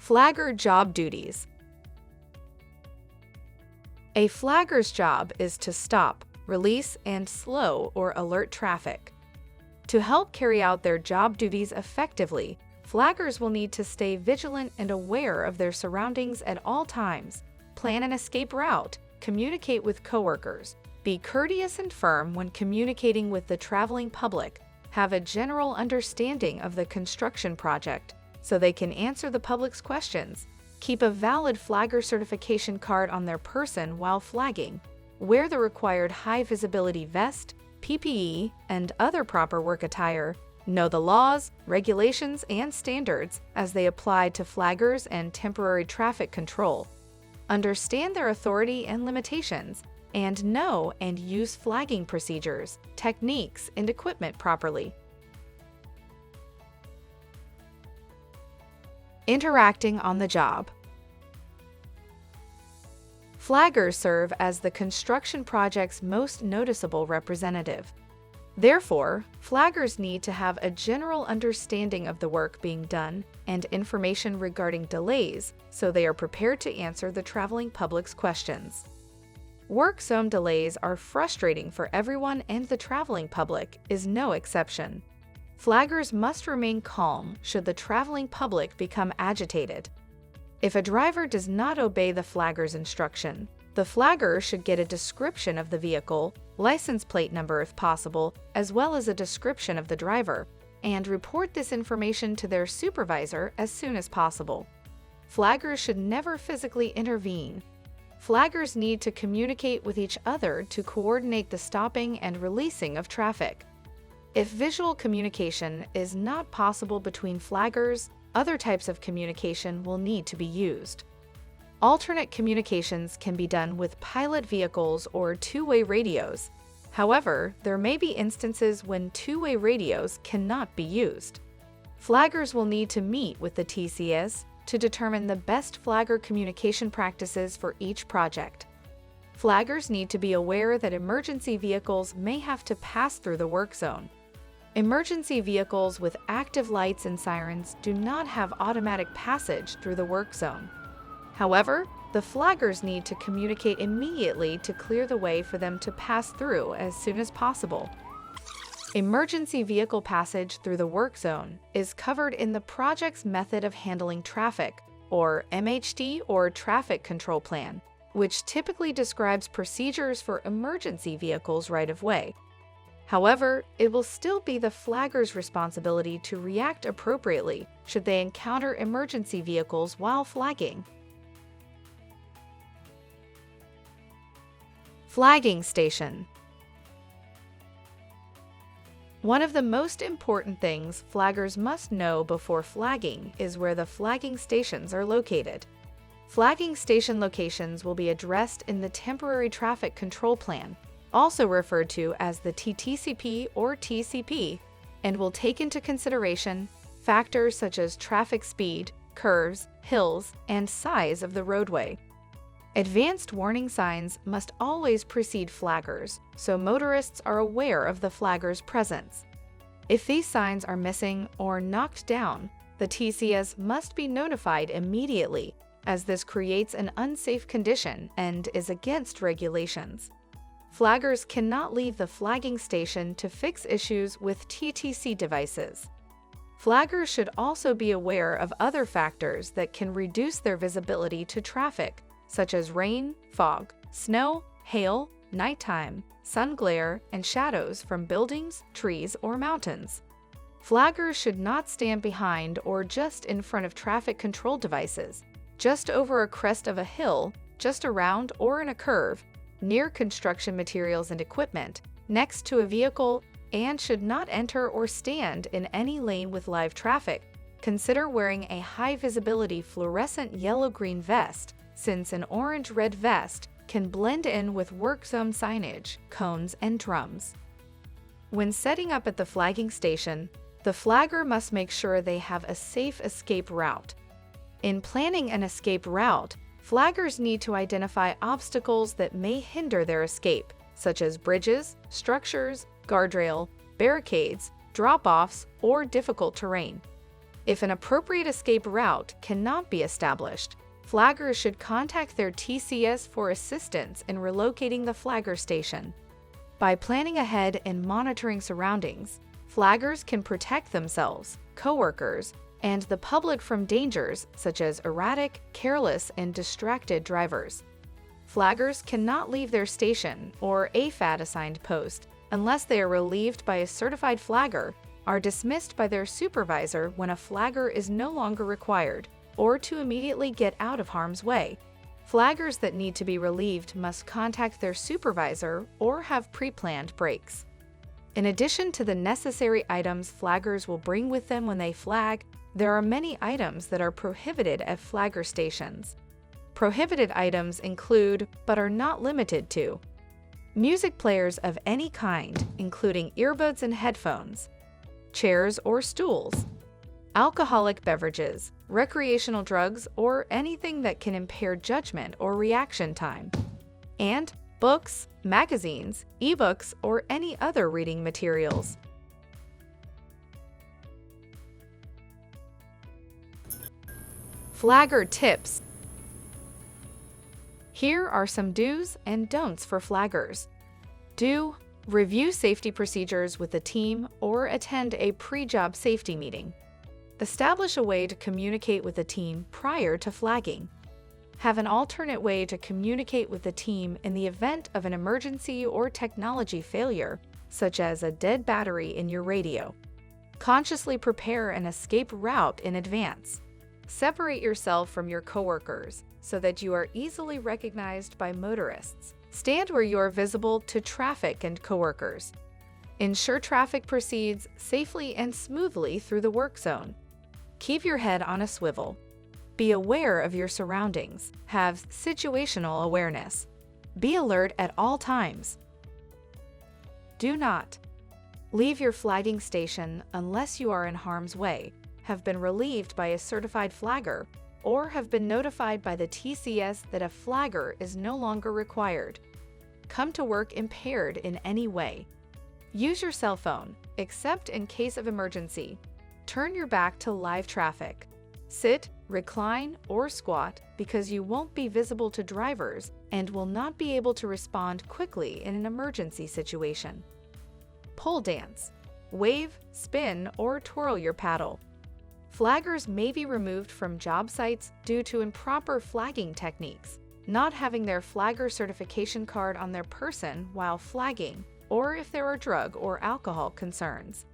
Flagger job duties. A flagger's job is to stop, release, and slow or alert traffic. To help carry out their job duties effectively, flaggers will need to stay vigilant and aware of their surroundings at all times, plan an escape route, communicate with coworkers, be courteous and firm when communicating with the traveling public, have a general understanding of the construction project so they can answer the public's questions, keep a valid flagger certification card on their person while flagging, wear the required high-visibility vest, PPE, and other proper work attire, know the laws, regulations, and standards as they apply to flaggers and temporary traffic control, understand their authority and limitations, and know and use flagging procedures, techniques, and equipment properly. Interacting on the job. Flaggers serve as the construction project's most noticeable representative. Therefore, flaggers need to have a general understanding of the work being done and information regarding delays so they are prepared to answer the traveling public's questions. Work zone delays are frustrating for everyone, and the traveling public is no exception. Flaggers must remain calm should the traveling public become agitated. If a driver does not obey the flagger's instruction, the flagger should get a description of the vehicle, license plate number if possible, as well as a description of the driver, and report this information to their supervisor as soon as possible. Flaggers should never physically intervene. Flaggers need to communicate with each other to coordinate the stopping and releasing of traffic. If visual communication is not possible between flaggers, other types of communication will need to be used. Alternate communications can be done with pilot vehicles or two-way radios. However, there may be instances when two-way radios cannot be used. Flaggers will need to meet with the TCS to determine the best flagger communication practices for each project. Flaggers need to be aware that emergency vehicles may have to pass through the work zone. Emergency vehicles with active lights and sirens do not have automatic passage through the work zone. However, the flaggers need to communicate immediately to clear the way for them to pass through as soon as possible. Emergency vehicle passage through the work zone is covered in the project's method of handling traffic, or MHT, or traffic control plan, which typically describes procedures for emergency vehicles right-of-way. However, it will still be the flagger's responsibility to react appropriately should they encounter emergency vehicles while flagging. Flagging station. One of the most important things flaggers must know before flagging is where the flagging stations are located. Flagging station locations will be addressed in the Temporary Traffic Control Plan, also referred to as the TTCP or TCP, and will take into consideration factors such as traffic speed, curves, hills, and size of the roadway. Advanced warning signs must always precede flaggers, so motorists are aware of the flagger's presence. If these signs are missing or knocked down, the TCS must be notified immediately, as this creates an unsafe condition and is against regulations. Flaggers cannot leave the flagging station to fix issues with TTC devices. Flaggers should also be aware of other factors that can reduce their visibility to traffic, such as rain, fog, snow, hail, nighttime, sun glare, and shadows from buildings, trees, or mountains. Flaggers should not stand behind or just in front of traffic control devices, just over a crest of a hill, just around or in a curve, near construction materials and equipment, next to a vehicle, and should not enter or stand in any lane with live traffic. Consider wearing a high-visibility fluorescent yellow-green vest, since an orange-red vest can blend in with work zone signage, cones, and drums. When setting up at the flagging station, the flagger must make sure they have a safe escape route. In planning an escape route, flaggers need to identify obstacles that may hinder their escape, such as bridges, structures, guardrail, barricades, drop-offs, or difficult terrain. If an appropriate escape route cannot be established, flaggers should contact their TCS for assistance in relocating the flagger station. By planning ahead and monitoring surroundings, flaggers can protect themselves, coworkers, and the public from dangers such as erratic, careless, and distracted drivers. Flaggers cannot leave their station or AFAD-assigned post unless they are relieved by a certified flagger, are dismissed by their supervisor when a flagger is no longer required, or to immediately get out of harm's way. Flaggers that need to be relieved must contact their supervisor or have pre-planned breaks. In addition to the necessary items flaggers will bring with them when they flag, there are many items that are prohibited at flagger stations. Prohibited items include, but are not limited to, music players of any kind, including earbuds and headphones, chairs or stools, alcoholic beverages, recreational drugs, or anything that can impair judgment or reaction time, and books, magazines, ebooks, or any other reading materials. Flagger tips. Here are some do's and don'ts for flaggers. Do: review safety procedures with the team or attend a pre-job safety meeting. Establish a way to communicate with the team prior to flagging. Have an alternate way to communicate with the team in the event of an emergency or technology failure, such as a dead battery in your radio. Consciously prepare an escape route in advance. Separate yourself from your coworkers so that you are easily recognized by motorists. Stand where you are visible to traffic and coworkers. Ensure traffic proceeds safely and smoothly through the work zone. Keep your head on a swivel. Be aware of your surroundings. Have situational awareness. Be alert at all times. Do not leave your flagging station unless you are in harm's way, have been relieved by a certified flagger, or have been notified by the TCS that a flagger is no longer required. Come to work impaired in any way. Use your cell phone, except in case of emergency. Turn your back to live traffic. Sit, recline, or squat because you won't be visible to drivers and will not be able to respond quickly in an emergency situation. Pole dance. Wave, spin, or twirl your paddle. Flaggers may be removed from job sites due to improper flagging techniques, not having their flagger certification card on their person while flagging, or if there are drug or alcohol concerns.